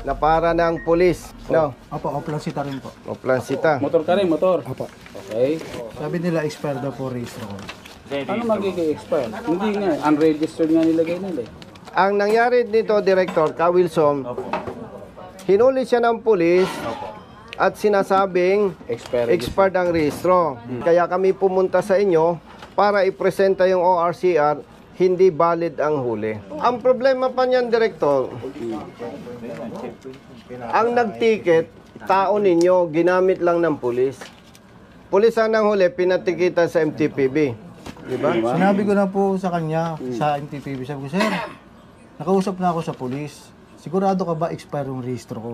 na para ng pulis. No? Opo, Oplansita rin po. Oplansita. Motor ka rin, motor. Opo. Okay. Sabi nila expired daw po registro ko. Ano magiging expire? Hindi nga, unregistered nga nilagay nila eh. Ang nangyari dito, Director, Ka Wilson, hinuli siya ng pulis at sinasabing expired ang rehistro. Kaya kami pumunta sa inyo para ipresenta yung ORCR, hindi valid ang huli. Ang problema pa niyan, Director, ang nagticket, tao ninyo, ginamit lang ng pulis. Pulis ang huli, pinatikitan sa MTPB. Diba? Sinabi ko na po sa kanya, sa NTPB, sabi ko, sir, nakausap na ako sa pulis. Sigurado ka ba expire yung registro ko?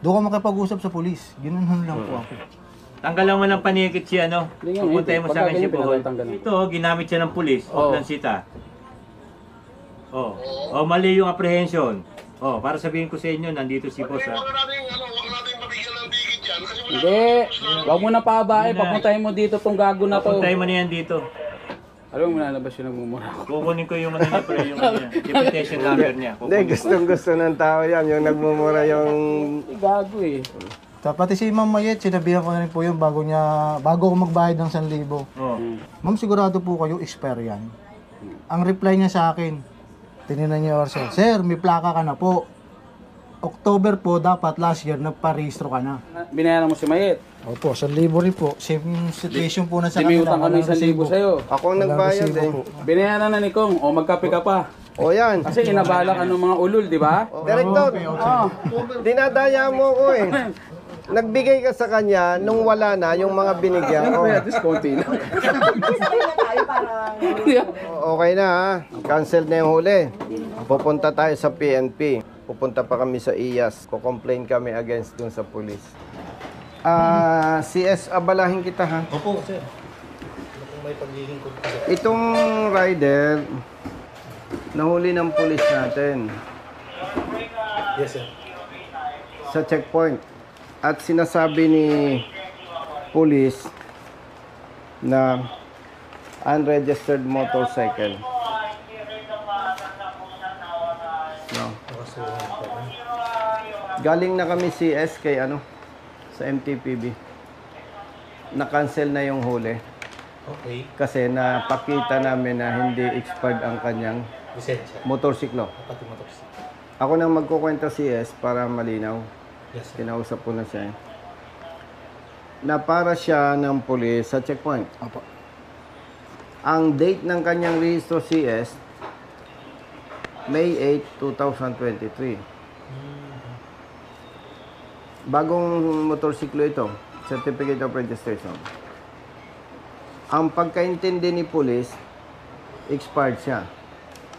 Doon ka makipag-usap sa pulis. Ganoon lang po ako. Tanggalan mo ng panikit siya, no? Pupuntay mo sa akin si Bohol. Tanggalan. Ito, ginamit siya ng pulis. Oplansita. Mali yung apprehension. Para sabihin ko sa inyo, nandito si boss, ha? Hindi. Huwag mo na pabae. Papuntahin mo dito tong gago na to. Papuntay mo na yan dito. Alam mo na ba siya nagmumura? Kukunin ko yung deputation number niya. Hindi, gustong-gusto ng tao yan, yung nagmumura yung... Gago eh. Pati si Ma'am Mayet, sinabihan ko na rin po yun bago ako magbayad ng 1,000. Ma'am, sigurado po kayo expire yan. Ang reply niya sa akin, tinignan niya orso, sir, may plaka ka na po. October po, dapat last year, nagpa-registro ka na. Binayaran mo si Mayet. Opo, 1,000 rin po. Same situation po na sa May utang kami 1,000 sa'yo. Ako ang nagbayad eh. Binayaran na ni Kong. O magkape ka pa. O yan. Kasi inabala ka ng mga ulol, di ba? Director, dinadaya mo ko eh. Nagbigay ka sa kanya nung wala na yung mga binigyan ko. Disconti lang. Okay na ha. Cancel na yung huli. Pupunta tayo sa PNP. Pupunta pa kami sa IAS. Ko-complain kami against dun sa police. CS, abalahin kita ha. Opo, sir. May paglilingkod po, sir. Itong rider, nahuli ng police natin Yes, sir. sa checkpoint. At sinasabi ni police na unregistered motorcycle. No. Galing na kami CS kay sa MTPB. Na-cancel na yung huli. Okay. Kasi napakita namin na hindi expired ang kanyang Lisensya. motorsiklo. Pati motorsiklo. Ako nang magkukwenta CS para malinaw. Yes, sir. Kinausap ko na siya. Na para siya ng pulis sa checkpoint. Opo. Ang date ng kanyang rehistro CS, May 8, 2023. Bagong motorsiklo ito, Certificate of Registration. Ang pagkaintindi ni pulis, expired siya.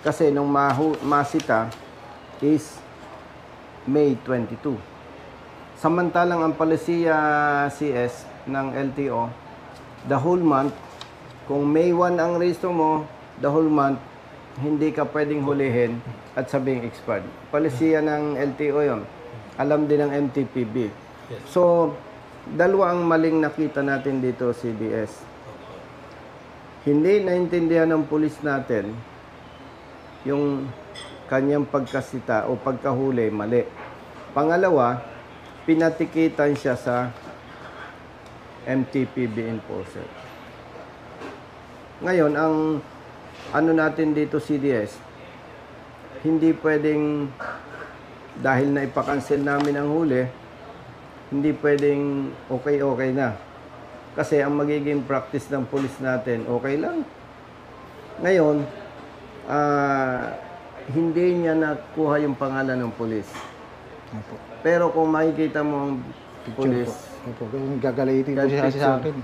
Kasi nung masita is May 22. Samantalang ang palisiya CS ng LTO, the whole month, kung May 1 ang rehistro mo, the whole month, hindi ka pwedeng hulihin at sabing expired. Palisiya ng LTO yon. Alam din ng MTPB. So, dalawa ang maling nakita natin dito, CDS. Hindi naintindihan ng pulis natin yung kanyang pagkasita o pagkahuli, mali. Pangalawa, pinatikitan siya sa MTPB enforcer. Ngayon, ang natin dito CDS, hindi pwedeng, dahil na ipakancel namin ang huli, hindi pwedeng okay na. Kasi ang magiging practice ng pulis natin, okay lang. Ngayon, hindi niya nakuha yung pangalan ng pulis. Pero kung makikita mo ang pulis, gagalitin ko siya kasi sa akin.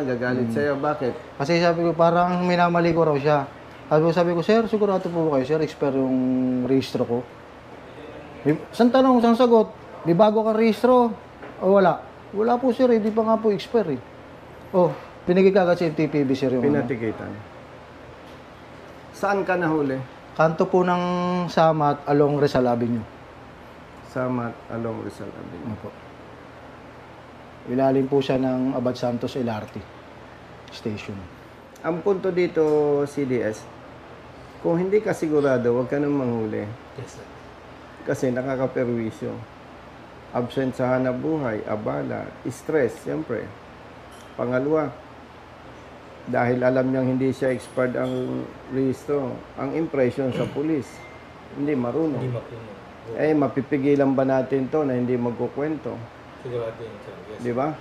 Gagalit sa'yo. Bakit? Kasi sabi ko, parang minamali ko raw siya. Sabi ko, sir, sigurado po kayo, sir, expire yung registro ko. Saan tanong, saan sagot? Di bago ka registro? O wala? Wala po, sir, hindi pa nga po expire eh. Pinigay ka agad sa MTPB, sir, yung Pinatikitan. Saan ka nahuli? kanto po ng Samat along Rizal Avenue. Samat along Rizal Avenue. Opo. Ilalim po siya ng Abad Santos LRT station. Ang punto dito, CDS, kung hindi ka sigurado, huwag ka nang manghuli. Yes, sir. Kasi nakakaperwisyo. Absent sa hanap buhay, abala, stress, siyempre. Pangalawa, dahil alam niyang hindi siya expired ang rehistro, ang impression sa pulis, hindi marunong. Hindi mapuno. Eh, mapipigilan ba natin to na hindi magkukwento? Sigurado yun, sir. Yes. Di ba?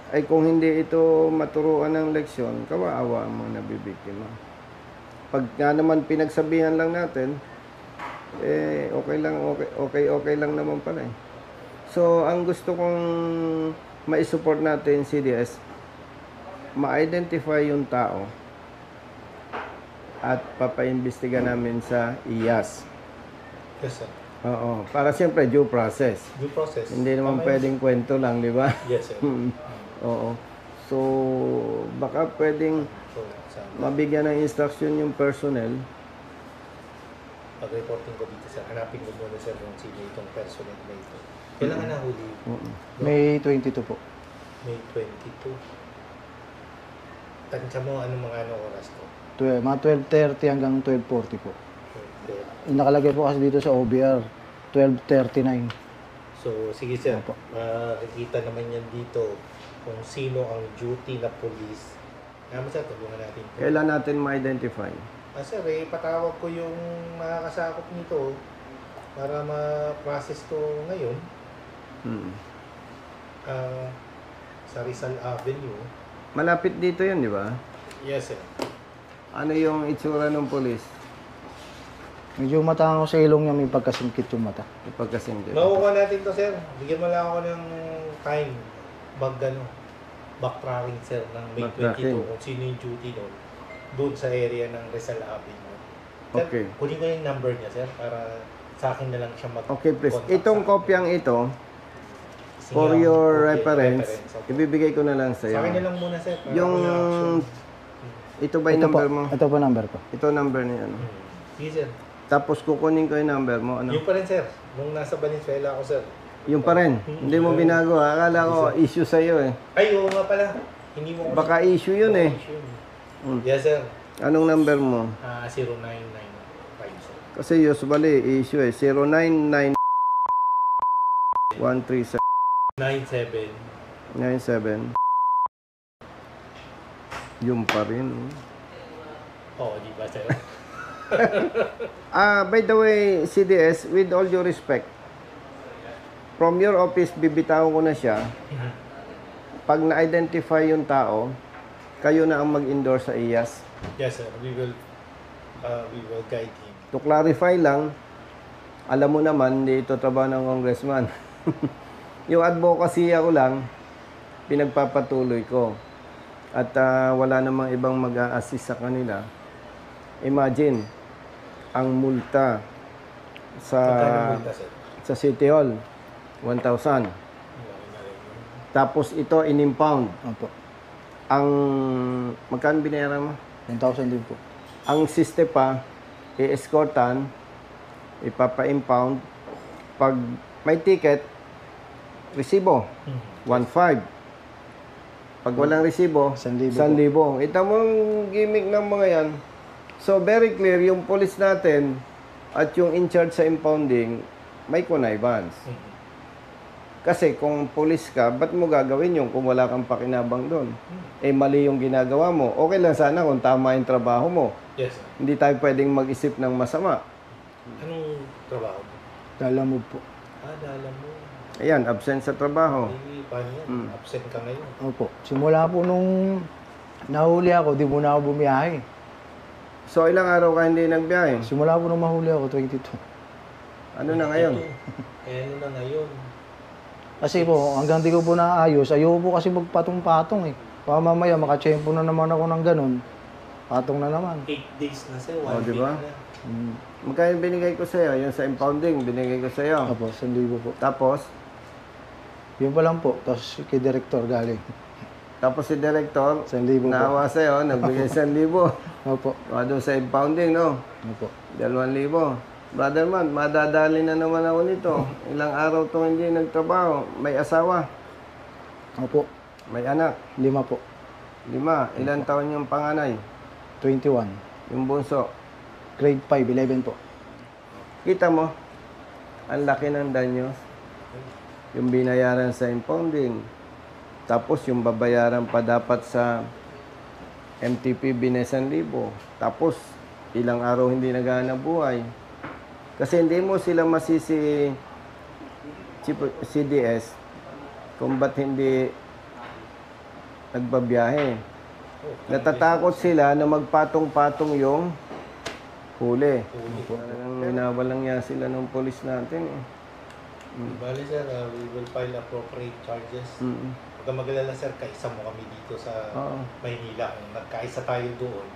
Ay kung hindi ito maturuan ng leksyon, kawaawa ang mga nabibiktima. Pag nga naman pinagsabihan lang natin, eh okay lang naman pala eh. So, ang gusto kong ma-support natin CDS, ma-identify yung tao at papaimbestiga namin sa IAS. Yes, sir. Oo, para siyempre due process. Due process. Hindi naman Tama yun. pwedeng kwento lang, di ba? Yes, sir. Oo. So, baka pwedeng So, sa mabigyan ng instruction yung personnel. pag-reporting ko dito, sir, hanapin ko muna, sir, kung sino itong personal na ito. Kailangan na huli. May 22 po. May 22. Tansya mo, anong oras to? Mga 12:30 hanggang 12:40 po. Okay. Nakalagay po kasi dito sa OBR, 12:39. So, sige, sir. Opo. Makikita naman yan dito kung sino ang duty na police. Naman, sir, tulungan natin. Kailan natin ma-identify? Sir, patawag ko yung makakasakop nito para ma-process to ngayon. Sa Rizal Avenue. Malapit dito yun, di ba? Yes, sir. Ano yung itsura ng polis? Medyo matang ako sa ilong niya, may pagkasingkit yung mata. Ipagkasing Makukuha natin to, sir. Bigyan mo lang ako ng time. Backtracking, sir, ng May Backtracking. 22 kung sino yung duty doon. Doon sa area ng Rizal Avenue. Sir, Okay. kunin ko yung number niya, sir, para sa akin na lang siya mag- Okay, please. contact Itong sa akin. kopyang ito, Sige, for your okay, reference, okay. ibibigay ko na lang sa Sa akin na iyo. lang muna, sir. Para Yung, ako action. ito ba yung Ito po, number mo? ito po number ko. Ito number niya, ano? Sige, sir. Tapos kukunin ko yung number mo, ano? Yung pa rin, sir. Nung nasa Valenzuela ako, sir. Yung pa rin. Hindi mo binago, ha? Akala ko issue sa iyo eh. Ay, oo nga pala. Hindi mo Baka issue yun eh. Yes, sir. Anong number mo? 0995, sir. Kasi usually issue eh. 099 137 97. 97. Yung pa rin. Oo, di ba, sir? By the way, CDS, with all due respect, from your office, bibitawan ko na siya. Pag na-identify yung tao, kayo na ang mag-endorse sa IAS. Yes, sir. We will guide him. To clarify lang, alam mo naman, hindi ito trabaho ng congressman. Yung advocacy ko lang, pinagpapatuloy ko. At wala namang ibang mag-a-assist sa kanila. Imagine, ang multa sa Magkano multa, sir? sa City Hall, 1,000. Tapos ito, in-impound. Opo. Ang, magkano binayaran mo? 1,000 din po. Ang siste pa, i-escortan, ipapa-impound. Pag may ticket, resibo, 1,500. Pag walang resibo, 1,000 1,000. Ito mong gimmick ng mga yan. So, very clear, yung police natin at yung in charge sa impounding, may connivance. Kasi kung police ka, ba't mo gagawin yung kung wala kang pakinabang doon? Eh, mali yung ginagawa mo. Okay lang sana kung tama yung trabaho mo. Yes, sir. Hindi tayo pwedeng mag-isip ng masama. Anong trabaho mo? Dalamog po. Dala mo. Ayan, absent sa trabaho. Hindi, paano yan? Absent ka ngayon. Opo. Simula po nung nahuli ako, di muna ako bumiyahe. So, ilang araw ka hindi nagbiyahe? Simula po nung mahuli ako, 22. Ano na ngayon? Ano na ngayon? Kasi po, hanggang di ko po naayos, ayoko po kasi magpatong-patong eh. Baka mamaya, makachempo na naman ako ng ganun. Patong na naman. 8 days na, sir. 1 Oh, di week ba? na. Magkano binigay ko sa'yo? Yung sa impounding, binigay ko sa'yo. Opo, 1,000 po. Tapos, Yun pa lang po. Tapos kay director galing. si director, 1,000 po. naawa sa'yo, nagbigay 1,000. Opo. Doon sa impounding, no? Opo. 2,000. Brother man, madadali na naman ako nito. Ilang araw itong hindi nagtrabaho. May asawa, Opo. may anak, 5 po. 5. Ilang taon yung panganay? 21. Yung bunso. Grade 5, 11 po. Kita mo, Ang laki ng danyo. Yung binayaran sa impounding. Tapos yung babayaran pa dapat sa MTP binesan libo. Tapos ilang araw hindi naghahanap buhay. Kasi hindi mo sila masisi CDS kung ba't hindi nagbabiyahe. Natatakot sila na magpatong-patong yung huli. Walang niya sila ng polis natin. Bali sir, we will file appropriate charges. Huwag kang mag-alala sir, kaisa mo kami dito sa Maynila. Kung nagkaisa tayo doon,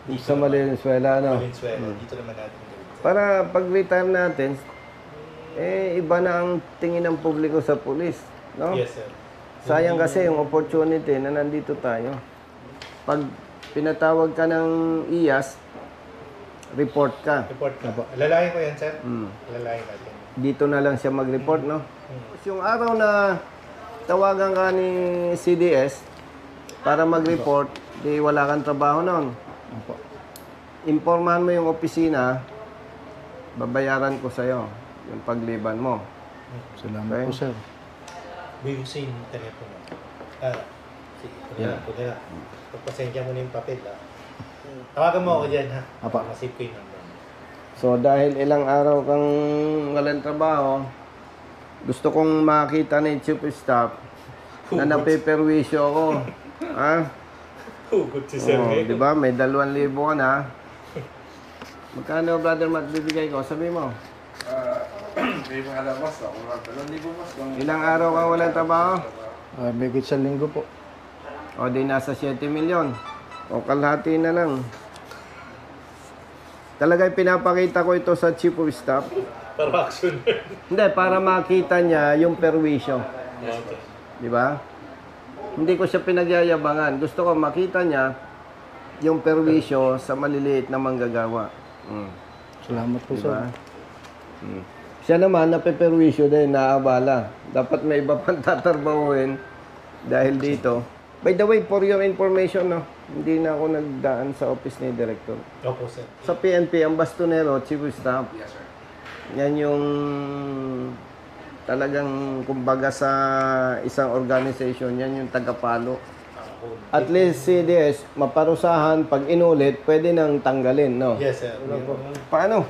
dito Sa Valenzuela, ano? Valenzuela, dito naman natin gawin. Para pag-retire natin, iba na ang tingin ng publiko sa pulis. No? Yes sir. Sayang kasi yung opportunity na nandito tayo. Pag pinatawag ka ng IAS, report ka. Report ka. Alalayan ko yan sir. Alalayan natin. Dito na lang siya mag-report, no? Yung araw na tawagan ka ni CDS para mag-report, di wala kang trabaho noon. Opo. Impormahan mo yung opisina, babayaran ko sa'yo yung pagliban mo. Salamat po, sir. Buyusin yung telepono. Sige, ito na lang. Pagpasensya mo na yung papel, ha? Tawagan mo ako dyan, ha? Apa. Masip ko yung number. So dahil ilang araw kang walang trabaho, gusto kong makita ni Chief of Staff na napeperwisyo ako. Ha? Hugot si sir. Di ba? May 2,000 ka na. Magkano, brother Matt, bibigay ko? Sabi mo. May mga labas ako. 2,000 mas. Ilang araw kang walang trabaho? May sa linggo po. O di nasa 7 milyon. O kalahati na lang. Talagang pinapakita ko ito sa Chief of Staff. Para action. Hindi, para makita niya yung perwisyo. Di ba? Hindi ko siya pinagyayabangan. Gusto ko makita niya yung perwisyo sa maliliit na manggagawa. Salamat po, Diba? sir. Siya naman, napeperwisyo din, naabala. Dapat may iba pang tatarbahuin dahil dito. By the way, for your information, no, hindi na ako nagdaan sa office ni Director. Opo, sir. Sa PNP, ang bastonero, Chief of Staff, Yes, sir. yan yung talagang kumbaga sa isang organization, yan yung tagapalo. At least CDS, maparusahan, pag inulit, pwede nang tanggalin, no? Yes, sir. Paano?